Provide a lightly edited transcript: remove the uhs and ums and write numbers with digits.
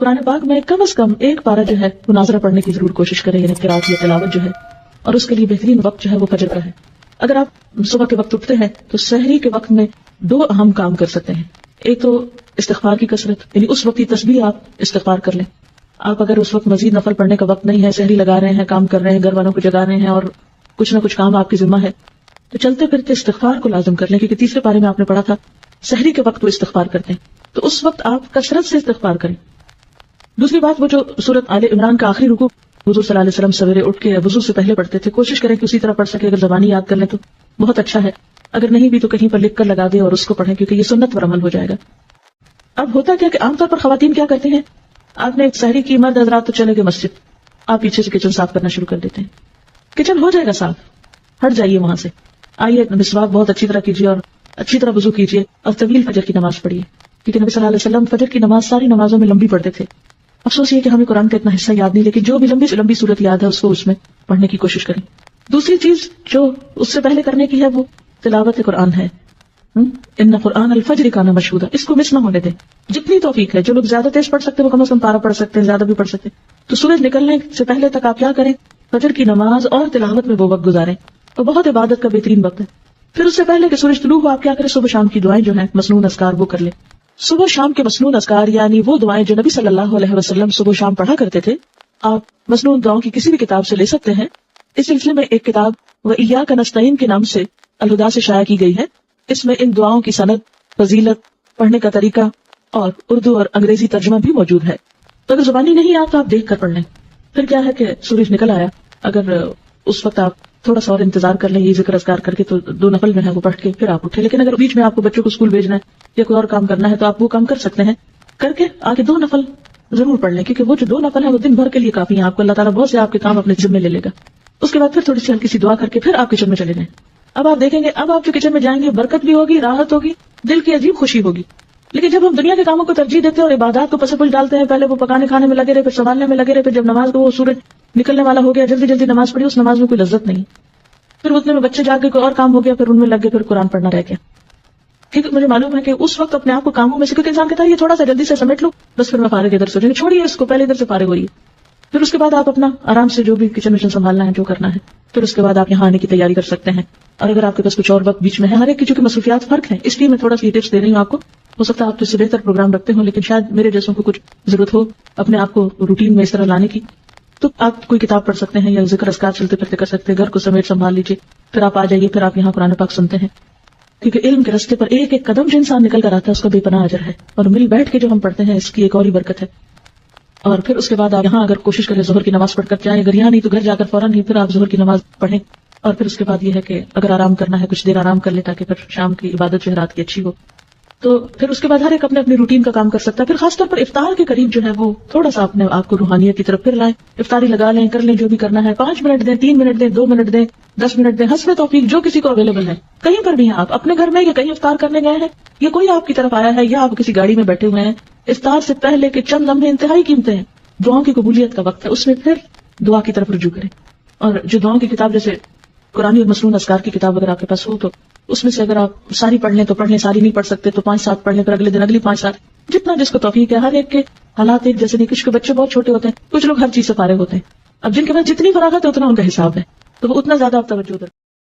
قرآن پاک میں کم از کم ایک پارہ جو ہے وہ ناظرہ پڑھنے کی ضرور کوشش کریں، یعنی قرات یا تلاوت جو ہے، اور اس کے لیے بہترین وقت جو ہے وہ فجر کا ہے۔ اگر آپ صبح کے وقت اٹھتے ہیں تو سحری کے وقت میں 2 اہم کام کر سکتے ہیں۔ ایک تو استغفار کی کثرت، یعنی اس وقت کی تسبیح آپ استغفار کر لیں۔ آپ اگر اس وقت مزید نفل پڑھنے کا وقت نہیں ہے، سحری لگا رہے ہیں، کام کر رہے ہیں، گھر والوں کو جگا رہے ہیں اور کچھ نہ کچھ کام آپ کی ذمہ ہے، تو چلتے پھرتے استغفار کو لازم کر لیں، کیونکہ تیسرے پارے میں آپ نے پڑھا تھا سحری کے وقت وہ استغفار کرتے ہیں، تو اس وقت آپ کثرت سے استغفار کریں۔ دوسری بات، وہ جو سورۃ آل عمران کا آخری رکوع حضور صلی اللہ علیہ وسلم سویرے اٹھ کے وضو سے پہلے پڑھتے تھے، کوشش کریں کہ اسی طرح پڑھ سکے۔ اگر زبانی یاد کر لیں تو بہت اچھا ہے، اگر نہیں بھی تو کہیں پر لکھ کر لگا دیں اور اس کو پڑھیں، کیونکہ یہ سنت پر عمل ہو جائے گا۔ اب ہوتا کیا کہ عام طور پر خواتین کیا کرتی ہیں، آپ نے سحری کی، مرد حضرات تو چلے گئے مسجد، آپ پیچھے سے کچن صاف کرنا شروع کر دیتے ہیں۔ کچن ہو جائے گا صاف، ہٹ جائیے وہاں سے، آئیے مسواک بہت اچھی طرح کیجیے اور اچھی طرح وضو کیجیے اور طویل فجر کی نماز پڑھیے، کیونکہ نبی صلی اللہ علیہ وسلم فجر کی نماز ساری نمازوں میں لمبی پڑھتے تھے۔ افسوس یہ کہ ہمیں قرآن کا اتنا حصہ یاد نہیں، لیکن جو بھی لمبی سے لمبی صورت یاد ہے اس کو اس میں پڑھنے کی کوشش کریں۔ دوسری چیز جو اس سے پہلے کرنے کی ہے وہ تلاوت قرآن ہے۔ ان قرآن الفجر کان مشہودا، اس کو مس نہ ہونے دیں، جتنی توفیق ہے۔ جو لوگ زیادہ تیز پڑھ سکتے ہیں وہ کم از کم پارہ پڑھ سکتے ہیں، زیادہ بھی پڑھ سکتے ہیں، تو سورج نکلنے سے پہلے تک آپ کیا کریں، فجر کی نماز اور تلاوت میں وہ وقت گزاریں، تو بہت عبادت کا بہترین وقت ہے۔ پھر اس سے پہلے کہ سورج طلوع ہو آپ کیا کریں، صبح شام کی دعائیں جو ہیں مسنون اذکار وہ کر لیں۔ صبح شام کے مسنون اذکار یعنی وہ دعائیں جو نبی صلی اللہ علیہ وسلم صبح شام پڑھا کرتے تھے، آپ مسنون دعاؤں کی کسی بھی کتاب سے لے سکتے ہیں۔ اس سلسلے میں ایک کتاب وَإِيَّاكَ نَسْتَعِينُ کے نام سے الہدیٰ سے شائع کی گئی ہے۔ اس میں ان دعاؤں کی سند، فضیلت، پڑھنے کا طریقہ اور اردو اور انگریزی ترجمہ بھی موجود ہے، تو اگر زبانی نہیں آپ تو آپ دیکھ کر پڑھ لیں۔ پھر کیا ہے کہ سورج نکل آیا، اگر اس وقت آپ تھوڑا سا اور انتظار کر لیں یہ ذکر اذکار کر کے، تو 2 نفل جو ہے وہ پڑھ کے پھر آپ اٹھے۔ لیکن اگر بیچ میں آپ کو بچوں کو اسکول بھیجنا ہے یا کوئی اور کام کرنا ہے تو آپ وہ کام کر سکتے ہیں، کر کے آگے 2 نفل ضرور پڑھ لیں، کیونکہ وہ جو 2 نفل ہیں وہ دن بھر کے لیے کافی ہیں، آپ کو اللہ تعالیٰ بہت سے آپ کے کام اپنے ذمہ لے لے گا۔ اس کے بعد پھر تھوڑی سی ہلکی سی دعا کر کے پھر آپ کچن میں چلے جائیں۔ اب آپ دیکھیں گے، اب آپ جو کچن میں جائیں گے برکت بھی ہوگی، راحت ہوگی، دل کی عجیب خوشی ہوگی۔ لیکن جب ہم دنیا کے کاموں کو ترجیح دیتے ہیں اور عبادات کو پس پش ڈالتے ہیں، پہلے وہ پکانے کھانے میں لگے رہے، پھر سنبھالنے میں لگے رہے، پھر جب نماز کو وہ سورج نکلنے والا ہو گیا جلدی جلدی نماز پڑھی، اس نماز میں کوئی لذت نہیں، پھر اتنے میں بچے جا کے کوئی اور کام ہو گیا، پھر ان میں لگ گئے، پھر قرآن پڑھنا رہ گیا۔ ٹھیک ہے، مجھے معلوم ہے کہ اس وقت اپنے آپ کو کاموں میں سے، کیونکہ انسان کہتا ہے یہ تھوڑا سا جلدی سے سمیٹ لو بس پھر میں فارغ ادھر سے ہو جائیں گے، چھوڑیے اس کو، پہلے ادھر سے فارغ ہوئیے، پھر اس کے بعد آپ اپنا آرام سے جو بھی کچن وچن سنبھالنا ہے جو کرنا ہے، پھر اس کے بعد آپ یہاں آنے کی تیاری کر سکتے ہیں۔ اور اگر آپ کے پاس کچھ اور وقت بیچ میں ہے، ہر ایک کی چونکہ مصروفیات فرق ہیں، اس لیے میں تھوڑا سی ٹپس دے رہی ہوں آپ کو، ہو سکتا ہے آپ تو اس سے بہتر پروگرام رکھتے ہوں، لیکن شاید میرے جیسوں کو کچھ ضرورت ہو اپنے آپ کو روٹین میں اس طرح لانے کی، تو آپ کوئی کتاب پڑھ سکتے ہیں یا ذکر اذکار چلتے پھرتے کر سکتے ہیں، گھر کو سمیٹ سنبھال لیجیے، پھر آپ آ جائیے، پھر آپ یہاں قرآن پاک سنتے ہیں، کیونکہ علم کے راستے پر ایک ایک قدم جو انسان نکل کر آتا ہے اس کا بے پناہ اجر ہے، اور مل بیٹھ کے جو ہم پڑھتے ہیں اس کی ایک اور ہی برکت ہے۔ اور پھر اس کے بعد آپ یہاں اگر کوشش کریں ظہر کی نماز پڑھ کر جائیں، اگر یہاں نہیں تو گھر جا کر فوراً ہی پھر آپ ظہر کی نماز پڑھیں، اور پھر اس کے بعد یہ ہے کہ اگر آرام کرنا ہے کچھ دیر آرام کر لیں تاکہ پھر شام کی عبادت جو ہے رات کی اچھی ہو، تو پھر اس کے بعد ہر ایک اپنے اپنے روٹین کا کام کر سکتا ہے۔ پھر خاص طور پر افطار کے قریب جو ہے وہ تھوڑا سا اپنے آپ کو روحانیت کی طرف پھر لائیں، افطاری لگا لیں، کر لیں جو بھی کرنا ہے، 5 منٹ دیں، 3 منٹ دیں، 2 منٹ دیں، 10 منٹ دیں، حسب توفیق جو کسی کو اویلیبل ہے، کہیں پر بھی ہیں آپ اپنے گھر میں یا کہیں افطار کرنے گئے ہیں یا کوئی آپ کی طرف آیا ہے یا آپ کسی گاڑی میں بیٹھے ہوئے ہیں، افطار سے پہلے کے چند لمحے انتہائی قیمتی ہیں، دعاؤں کی قبولیت کا وقت ہے، اس میں پھر دعا کی طرف رجوع کریں۔ اور جو دعاؤں کی کتاب جیسے قرآن اور مسنون اذکار کی کتاب اگر آپ کے پاس ہو تو اس میں سے اگر آپ ساری پڑھ لیں تو پڑھ لیں، ساری نہیں پڑھ سکتے تو 5-7 پڑھ لیں، پھر اگلے دن اگلی 5-7، جتنا جس کو توفیق ہے۔ ہر ایک کے حالات ایک جیسے نہیں، کچھ کے بچے بہت چھوٹے ہوتے ہیں، کچھ لوگ ہر چیز سے فارغ ہوتے ہیں، اب جن کے پاس جتنی فراغت ہے اتنا ان کا حساب ہے، تو وہ اتنا زیادہ آپ توجہ دیں۔